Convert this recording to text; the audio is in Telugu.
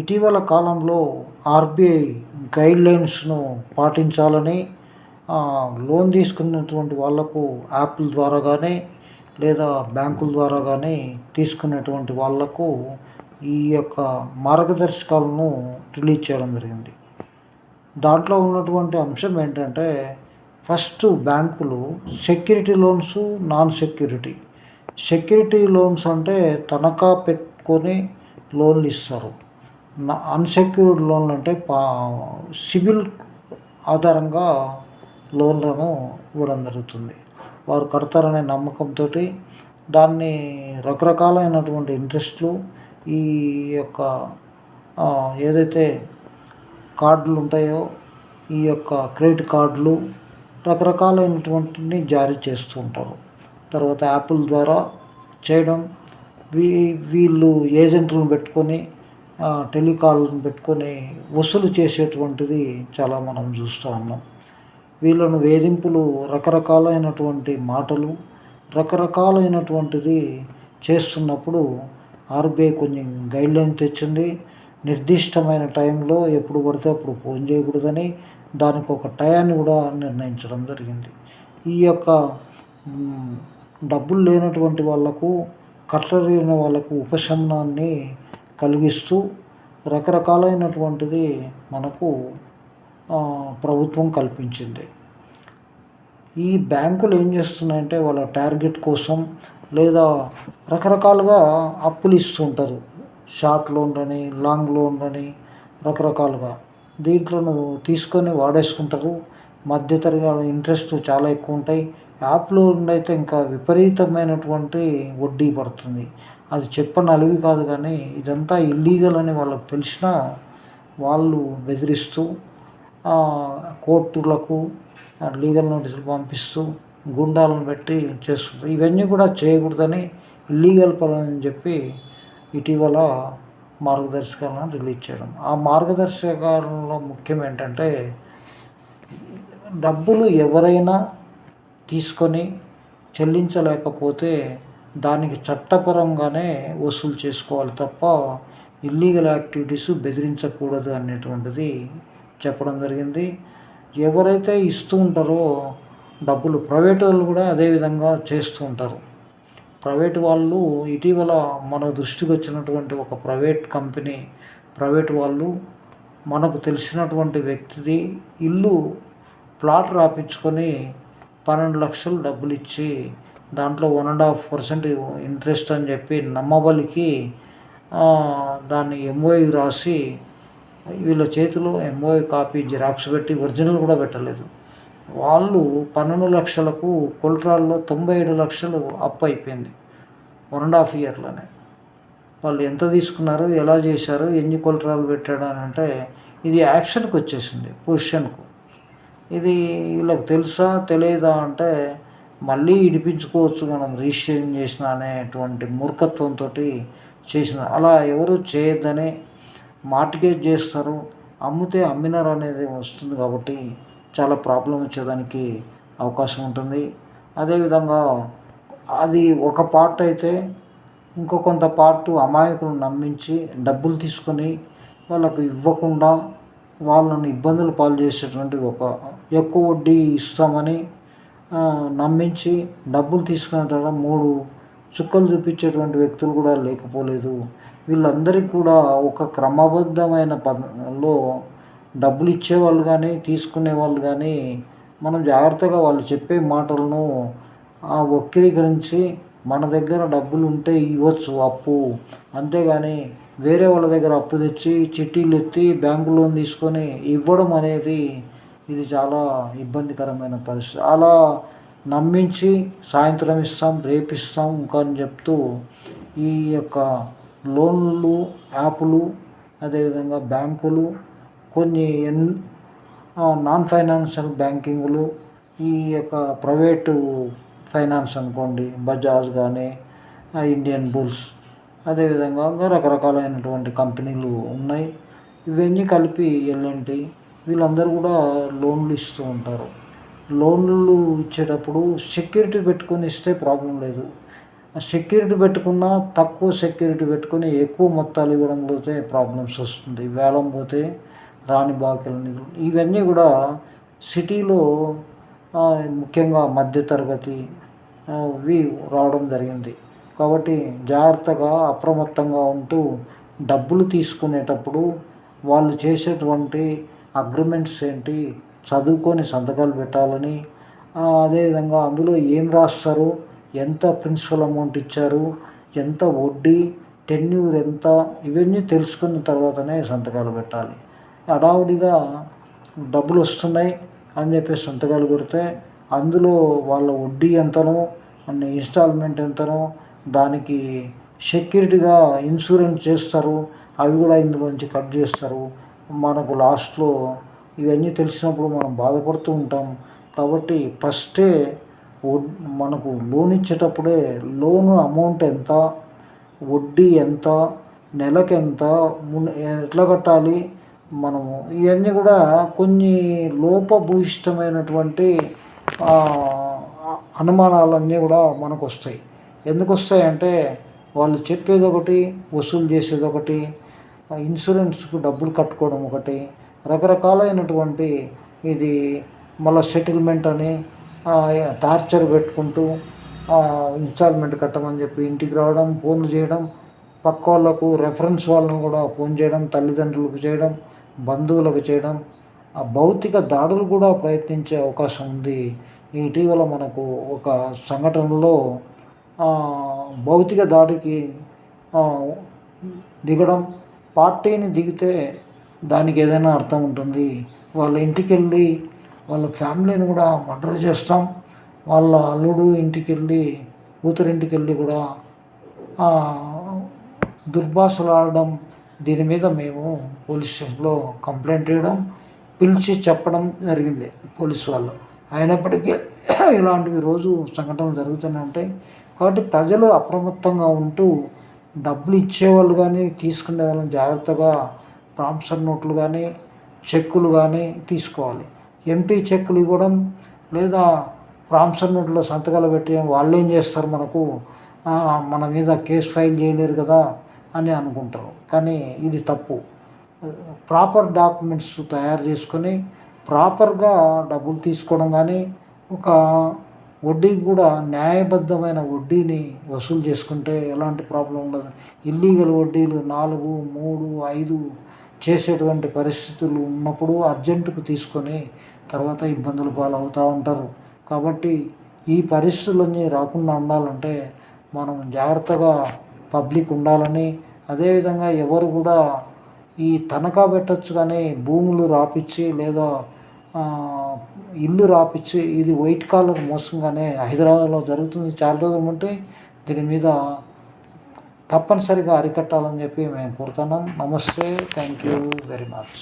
ఇటీవల కాలంలో ఆర్బీఐ గైడ్లైన్స్ను పాటించాలని లోన్ తీసుకున్నటువంటి వాళ్లకు యాప్ల ద్వారా కానీ లేదా బ్యాంకుల ద్వారా కానీ తీసుకున్నటువంటి వాళ్లకు ఈ యొక్క మార్గదర్శకాలను రిలీజ్ చేయడం జరిగింది. దాంట్లో ఉన్నటువంటి అంశం ఏంటంటే, ఫస్ట్ బ్యాంకులు security loans, non security. Security loans అంటే తనఖా పెట్టుకొని లోన్లు ఇస్తారు. అన్సెక్యూర్డ్ లోన్లు అంటే సిబిల్ ఆధారంగా లోన్లను ఇవ్వడం జరుగుతుంది. వారు కడతారనే నమ్మకంతో దాన్ని రకరకాలైనటువంటి ఇంట్రెస్ట్లు, ఈ యొక్క ఏదైతే కార్డులు ఉంటాయో, ఈ యొక్క క్రెడిట్ కార్డులు రకరకాలైనటువంటిని జారీ చేస్తూ ఉంటారు. తర్వాత యాప్ల ద్వారా చేయడం, వీళ్ళు ఏజెంట్లను పెట్టుకొని టెలికాల్ని పెట్టుకొని వసూలు చేసేటువంటిది చాలా మనం చూస్తూ ఉన్నాం. వీళ్ళను వేధింపులు, రకరకాలైనటువంటి మాటలు, రకరకాలైనటువంటిది చేస్తున్నప్పుడు ఆర్బీఐ కొంచెం గైడ్లైన్ తెచ్చింది. నిర్దిష్టమైన టైంలో ఎప్పుడు పడితే అప్పుడు ఫోన్ చేయకూడదని దానికి ఒక టయాన్ని కూడా నిర్ణయించడం జరిగింది. ఈ యొక్క డబ్బులు లేనటువంటి వాళ్లకు, కట్టలేని వాళ్ళకు ఉపశమనాన్ని కలిగిస్తూ రకరకాలైనటువంటిది మనకు ప్రభుత్వం కల్పించింది. ఈ బ్యాంకులు ఏం చేస్తున్నాయంటే వాళ్ళ టార్గెట్ కోసం లేదా రకరకాలుగా అప్పులు ఇస్తుంటారు. షార్ట్ లోన్లని, లాంగ్ లోన్లని రకరకాలుగా దీంట్లను తీసుకొని వాడేసుకుంటారు. మధ్యతరగతి ఇంట్రెస్ట్ చాలా ఎక్కువ ఉంటాయి. యాప్లో అయితే ఇంకా విపరీతమైనటువంటి వడ్డీ పడుతుంది. అది చెప్పనలివి కాదు, కానీ ఇదంతా ఇల్లీగల్ అని వాళ్ళకు తెలిసినా వాళ్ళు బెదిరిస్తూ కోర్టులకు లీగల్ నోటీసులు పంపిస్తూ గుండాలను పెట్టి చేస్తుంటారు. ఇవన్నీ కూడా చేయకూడదని, ఇల్లీగల్ పనులని చెప్పి ఇటీవల మార్గదర్శకాలను రిలీజ్ చేయడం. ఆ మార్గదర్శకాలలో ముఖ్యం ఏంటంటే, డబ్బులు ఎవరైనా తీసుకొని చెల్లించలేకపోతే దానికి చట్టపరంగానే వసూలు చేసుకోవాలి తప్ప ఇల్లీగల్ యాక్టివిటీస్ బెదిరించకూడదు అనేటువంటిది చెప్పడం జరిగింది. ఎవరైతే ఇస్తూ ఉంటారో డబ్బులు, ప్రైవేట్ వాళ్ళు కూడా అదేవిధంగా చేస్తూ ఉంటారు. ప్రైవేట్ వాళ్ళు ఇటీవల మన దృష్టికి వచ్చినటువంటి ఒక ప్రైవేట్ వాళ్ళు మనకు తెలిసినటువంటి వ్యక్తిది ఇల్లు ప్లాట్ రాపించుకొని 12 లక్షలు డబ్బులు ఇచ్చి దాంట్లో 1.5% ఇంట్రెస్ట్ అని చెప్పి నమ్మబలికి దాన్ని ఎంఓయూ రాసి వీళ్ళ చేతిలో ఎంఓయూ కాపీ జిరాక్స్ పెట్టి ఒరిజినల్ కూడా పెట్టలేదు. వాళ్ళు 12 లక్షలకు కొలట్రాల్లో 97 లక్షలు అప్పు అయిపోయింది 1.5 ఇయర్లోనే. వాళ్ళు ఎంత తీసుకున్నారు, ఎలా చేశారు, ఎన్ని కొలట్రాలు పెట్టాడు అని అంటే ఇది యాక్షన్కి వచ్చేసింది, పొజిషన్కు. ఇది వీళ్ళకి తెలుసా తెలియదా అంటే మళ్ళీ ఇడిపించుకోవచ్చు మనం రిజిస్ట్రేషన్ చేసిన అనేటువంటి మూర్ఖత్వంతో చేసిన. అలా ఎవరు చేయొద్దని మార్టిగేజ్ చేస్తారు, అమ్మితే అమ్మినారు అనేది వస్తుంది కాబట్టి చాలా ప్రాబ్లం వచ్చేదానికి అవకాశం ఉంటుంది. అదేవిధంగా అది ఒక పార్ట్ అయితే ఇంకో కొంత పార్ట్ అమాయకులను నమ్మించి డబ్బులు తీసుకొని వాళ్ళకు ఇవ్వకుండా వాళ్ళని ఇబ్బందులు పాలు చేసేటువంటి ఒక ఎక్కువ వడ్డీ ఇస్తామని నమ్మించి డబ్బులు తీసుకున్న తర్వాత 3 చుక్కలు చూపించేటువంటి వ్యక్తులు కూడా లేకపోలేదు. వీళ్ళందరికీ కూడా ఒక క్రమబద్ధమైన పద్ధతిలో డబ్బులు ఇచ్చేవాళ్ళు కానీ తీసుకునే వాళ్ళు కానీ మనం జాగ్రత్తగా వాళ్ళు చెప్పే మాటలను వక్రీకరించి మన దగ్గర డబ్బులు ఉంటే ఇవ్వచ్చు అప్పు, అంతేగాని వేరే వాళ్ళ దగ్గర అప్పు తెచ్చి చిట్టీలు ఎత్తి బ్యాంకు లోన్ తీసుకొని ఇవ్వడం అనేది ఇది చాలా ఇబ్బందికరమైన పరిస్థితి. అలా నమ్మించి సాయంత్రం ఇస్తాం, రేపు ఇస్తాం ఇంకా అని చెప్తూ ఈ యొక్క లోన్లు, యాప్లు, అదేవిధంగా బ్యాంకులు, కొన్ని నాన్ ఫైనాన్షియల్ బ్యాంకింగ్లు, ఈ యొక్క ప్రైవేటు ఫైనాన్స్ అనుకోండి, బజాజ్ కానీ, ఇండియన్ బుల్స్, అదేవిధంగా రకరకాలైనటువంటి కంపెనీలు ఉన్నాయి. ఇవన్నీ కలిపి ఎల్ఎన్టీ వీళ్ళందరూ కూడా లోన్లు ఇస్తూ ఉంటారు. లోన్లు ఇచ్చేటప్పుడు సెక్యూరిటీ పెట్టుకొని ఇస్తే ప్రాబ్లం లేదు. సెక్యూరిటీ పెట్టుకున్నా తక్కువ సెక్యూరిటీ పెట్టుకొని ఎక్కువ మొత్తాలు ఇవ్వడం పోతే ప్రాబ్లమ్స్ వస్తుంది. వేలం పోతే రాని బాకీల నిధులు ఇవన్నీ కూడా సిటీలో ముఖ్యంగా మధ్యతరగతి ఇవి రావడం జరిగింది. కాబట్టి జాగ్రత్తగా అప్రమత్తంగా ఉంటూ డబ్బులు తీసుకునేటప్పుడు వాళ్ళు చేసేటువంటి అగ్రిమెంట్స్ ఏంటి చదువుకొని సంతకాలు పెట్టాలని, అదేవిధంగా అందులో ఏం రాస్తారు, ఎంత ప్రిన్సిపల్ అమౌంట్ ఇచ్చారు, ఎంత వడ్డీ, టెన్యూర్ ఎంత, ఇవన్నీ తెలుసుకున్న తర్వాతనే సంతకాలు పెట్టాలి. హడావుడిగా డబ్బులు వస్తున్నాయి అని చెప్పేసి సంతకాలు పెడితే అందులో వాళ్ళ వడ్డీ ఎంతనో అన్న ఇన్స్టాల్మెంట్ ఎంతనో దానికి సెక్యూరిటీగా ఇన్సూరెన్స్ చేస్తారు, అవి కూడా ఇందులోంచి కట్ చేస్తారు. మనకు లాస్ట్లో ఇవన్నీ తెలిసినప్పుడు మనం బాధపడుతూ ఉంటాం. కాబట్టి ఫస్టే మనకు లోన్ ఇచ్చేటప్పుడే లోను అమౌంట్ ఎంత, వడ్డీ ఎంత, నెలకెంత, ఎట్లా కట్టాలి మనము, ఇవన్నీ కూడా కొన్ని లోపభూయిష్టమైనటువంటి అనుమానాలన్నీ కూడా మనకు వస్తాయి. ఎందుకు వస్తాయంటే వాళ్ళు చెప్పేది ఒకటి, వసూలు చేసేది ఒకటి, ఇన్సూరెన్స్కు డబ్బులు కట్టుకోవడం ఒకటి, రకరకాలైనటువంటి ఇది మళ్ళీ సెటిల్మెంట్ అని టార్చర్ పెట్టుకుంటూ ఇన్స్టాల్మెంట్ కట్టమని చెప్పి ఇంటికి రావడం, ఫోన్లు చేయడం, పక్క వాళ్ళకు రెఫరెన్స్ వాళ్ళను కూడా ఫోన్ చేయడం, తల్లిదండ్రులకు చేయడం, బంధువులకు చేయడం, ఆ భౌతిక దాడులు కూడా ప్రయత్నించే అవకాశం ఉంది. ఇటీవల మనకు ఒక సంఘటనలో భౌతిక దాడికి దిగడం, పార్టీని దిగితే దానికి ఏదైనా అర్థం ఉంటుంది. వాళ్ళ ఇంటికి వెళ్ళి వాళ్ళ ఫ్యామిలీని కూడా మర్డర్ చేస్తాం, వాళ్ళ అల్లుడు ఇంటికి వెళ్ళి కూతురింటికి వెళ్ళి కూడా దుర్భాషలు ఆడడం, దీని మీద మేము పోలీస్ స్టేషన్లో కంప్లైంట్ చేయడం, పిలిచి చెప్పడం జరిగింది పోలీసు వాళ్ళు. అయినప్పటికీ ఇలాంటివి రోజు సంఘటనలు జరుగుతూనే ఉంటాయి. కాబట్టి ప్రజలు అప్రమత్తంగా ఉంటూ డబ్బులు ఇచ్చేవాళ్ళు కానీ తీసుకునే వాళ్ళని జాగ్రత్తగా ప్రామిసరీ నోట్లు కానీ చెక్కులు కానీ తీసుకోవాలి. ఎంటీ చెక్కులు ఇవ్వడం లేదా ప్రామిసరీ నోట్లో సంతకాలు పెట్టి వాళ్ళు ఏం చేస్తారు, మన మీద కేసు ఫైల్ చేయలేరు కదా అని అనుకుంటారు. కానీ ఇది తప్పు. ప్రాపర్ డాక్యుమెంట్స్ తయారు చేసుకొని ప్రాపర్గా డబ్బులు తీసుకోవడం కానీ, ఒక వడ్డీకి కూడా న్యాయబద్ధమైన వడ్డీని వసూలు చేసుకుంటే ఎలాంటి ప్రాబ్లం ఉండదు. ఇల్లీగల్ వడ్డీలు 4, 3, 5 చేసేటువంటి పరిస్థితులు ఉన్నప్పుడు అర్జెంటుకు తీసుకొని తర్వాత ఇబ్బందులు పాలవుతూ ఉంటారు. కాబట్టి ఈ పరిస్థితులన్నీ రాకుండా ఉండాలంటే మనం జాగ్రత్తగా పబ్లిక్ ఉండాలని, అదేవిధంగా ఎవరు కూడా ఈ తనఖా పెట్టచ్చు కానీ భూములు రాపిచ్చి లేదా ఇల్లు రాపిచ్చి, ఇది వైట్ కాలర్ మోసంగానే హైదరాబాద్లో జరుగుతుంది. చాలా రోజులు ఉంటే దీని మీద తప్పనిసరిగా అరికట్టాలని చెప్పి మేము కోరుతున్నాం. నమస్తే, థ్యాంక్ యూ వెరీ మచ్.